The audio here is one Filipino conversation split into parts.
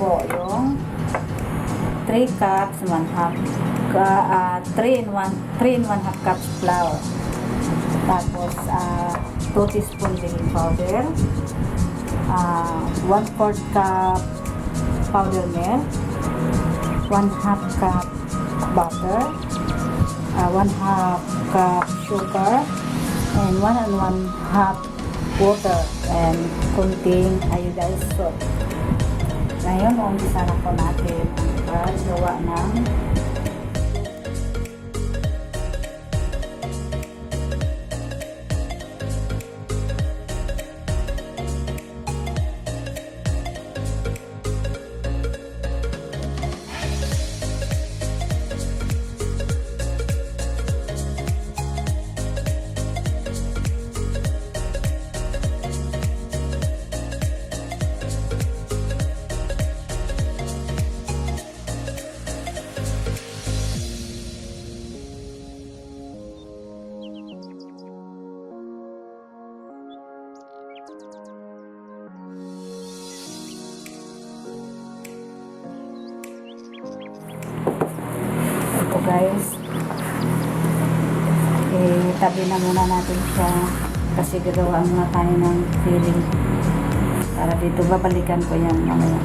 po yung 3 cups, 1 half, 3 and 1 half cups flour. Tapos, 2 teaspoon baking powder, 1/4 cup powder milk, 1 half cup butter, 1 half cup sugar, and 1 and 1 half water, and kunting iodized salt. Ngayon, umpisa na po natin ang paggawa ng ito guys. Tabi na muna natin siya kasi gagawa muna tayo ng filling para dito. Babalikan ko yan mamaya.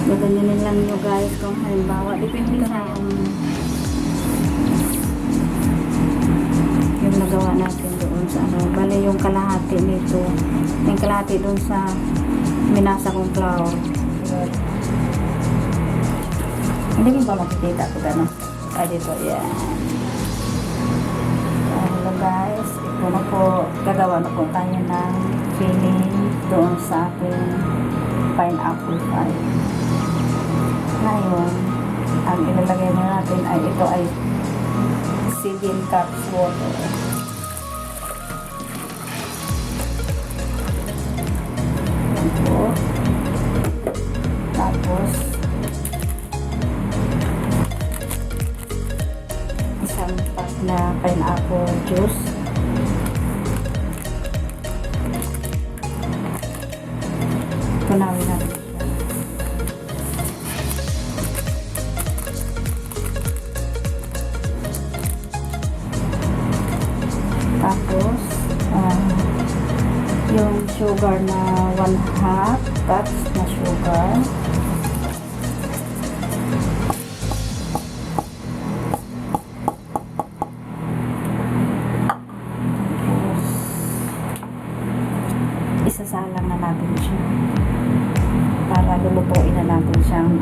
Gaganyanin lang nyo guys kung halimbawa depende sa yung nagawa natin doon sa ano. Bale yung kalahati nito, yung kalahati doon sa minasa kong flour. Hindi mo ba makikita ko gano'n? Dito, yan. Hello guys, ito na po, gagawa na po tayo ng filling doon sa ating pineapple pie. Ngayon, ang ilalagay na natin ay ito ay 7 cups water. Ito. Tapos, isang pack na pineapple juice. Tunawin natin. Tapos, yung sugar na 1/2 cups na sugar. Tapos, isasalang na natin siya para lulutuin na natin siyang